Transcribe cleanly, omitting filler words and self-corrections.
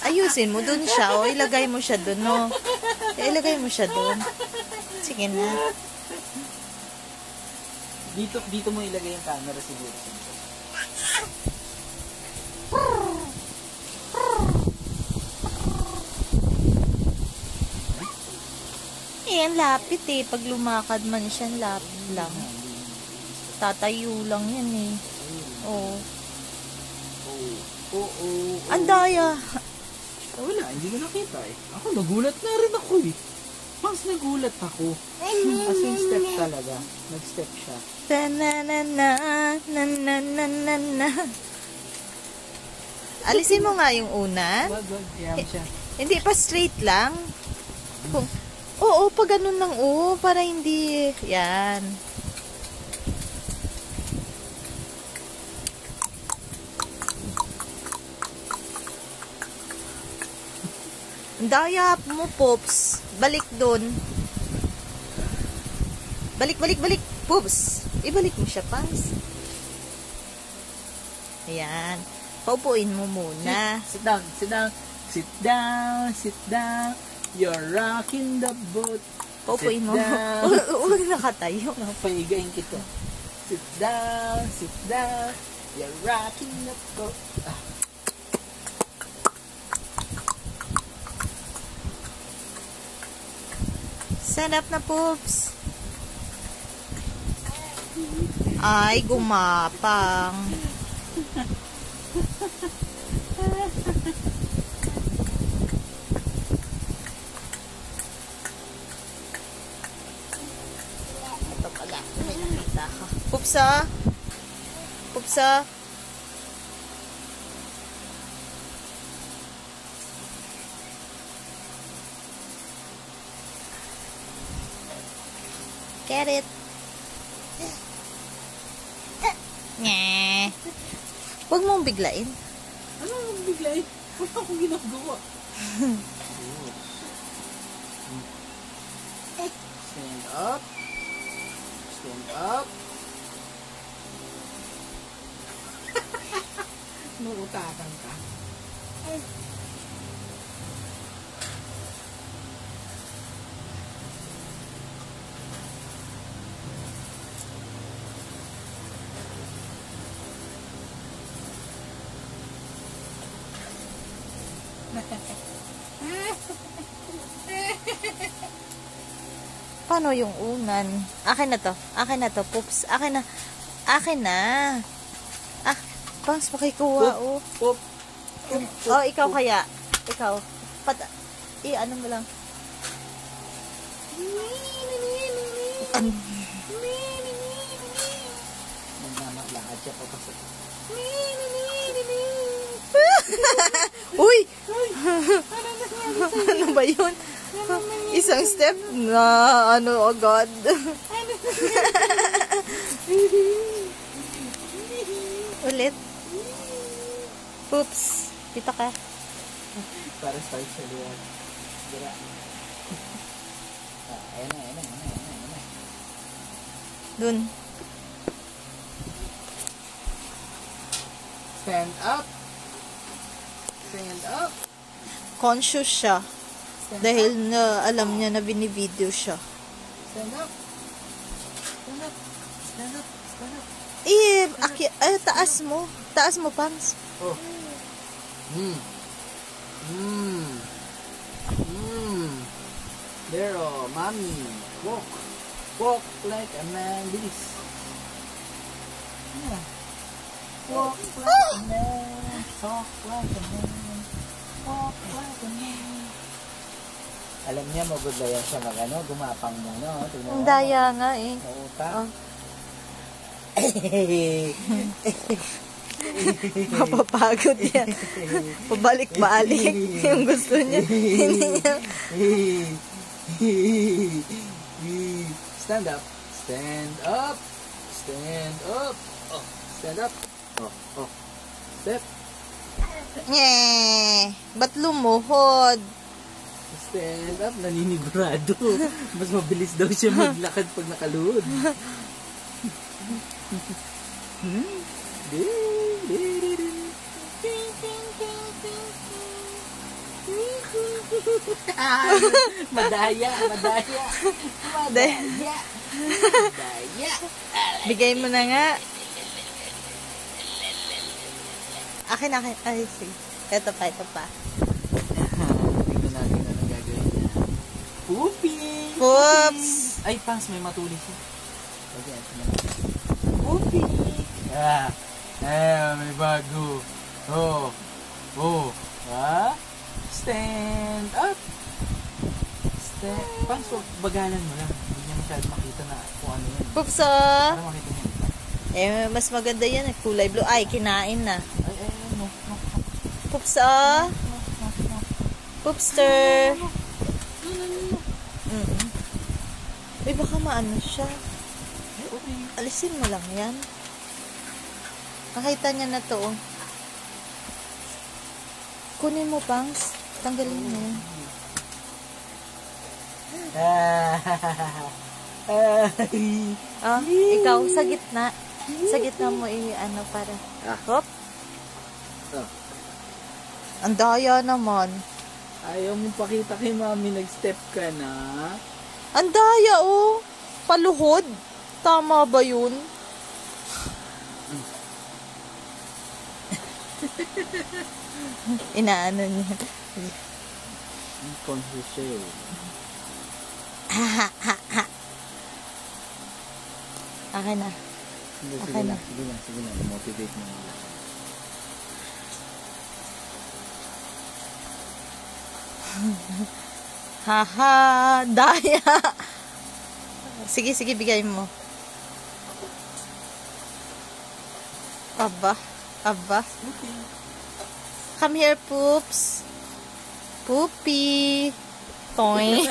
Ayusin mo dun siya. O, ilagay mo siya dun, no? Ilagay mo siya dun. Sige na. Dito mo ilagay yung camera siguro. Ang lapit eh. Pag lumakad man siya, lapit lang. Tatayo lang yan eh. Oo. Ang daya. Wala, hindi ko nakita eh. Ako, nagulat na rin ako eh. Mas nagulat ako. As in step talaga. Nag-step siya. Ta-na-na-na-na-na-na-na. Alisin mo nga yung una. Wag, yan siya. Hindi pa straight lang. Oo, pa ganun lang. Oo, para hindi. Yan. Daya mo, Pops. Balik dun. Balik. Pops. Ibalik mo siya, Pans. Ayan. Paupuin mo muna. Sit down. You're rocking the boat. Paupuin mo. Huwag nakatayo. Paigayin kita. Sit down. You're rocking the boat. Stand up na, Pops. Ay, gumapang. Ito pala. May nakita ka. Pupsa. Get it. Nye. Huwag mong biglain. Ano mong biglain? Wala akong ginagawa. Stand up. Nuutakan ka. Paano yung unan? Akin na to, Pops. Akin na. Pangs, makikuha, oh. Pop. Oh, ikaw kaya. Ikaw. Ano mo lang. Magmamalakad siya papasok. Uy! Ano ba yun? Isang step na ano agad. Ulit. Oops. Kita ka. Para start sa luwan. Dira. Ayan na. Dun. Stand up. Conscious siya. Dahil na alam niya na binivideo siya. Stand up. Taas mo. Taas mo, Pams. Oh. There, oh, mommy. Walk like a man. Bilis. Yeah. Walk like a man. Talk like a man. Walk like a man. Alam niya, magudlayan siya gumapang muna. Ang daya nga eh. Nauta. Mapapagod yan. Pabalik-balik. Yung gusto niya. Hindi niya. Stand up. Oh, stand up. Oh. Step. Ba't lumuhod? Stand up, naninigurado. Mas mabilis daw siya maglakad pag nakaluhod. Madaya. Bigay mo na nga. Akin. Ay, sige. Ito pa. Tingnan natin ano gagawin niya. Poopy! Poops! Ay, pas, may matulis siya. Okay, Poopy! May bago. Ha? Stand up! Pas, bagalan mo lang. Hindi niya masyado makita na kung ano yan. Poops, Para makita niya. mas maganda yan. Kulay blue. Ay, kinain na. No. Poops, Poopster. Uy, baka maano siya. Okay. Alisin mo lang yan. Nakita niya na to. Kunin mo, Pangs. Tanggalin mo yan. Ikaw, sa gitna. Sa gitna mo ano para. Hop. Ang daya naman. Ayaw mo pakita kay mami, nag-step ka na. Ang daya, paluhod. Tama ba yun? Inaano niya. Conscious siya yun. Akin na. Sige na. Motivate mo. Haha, daya. Sige, bigay mo. Aba. Okay. Come here, Poops. Poopy. Toy.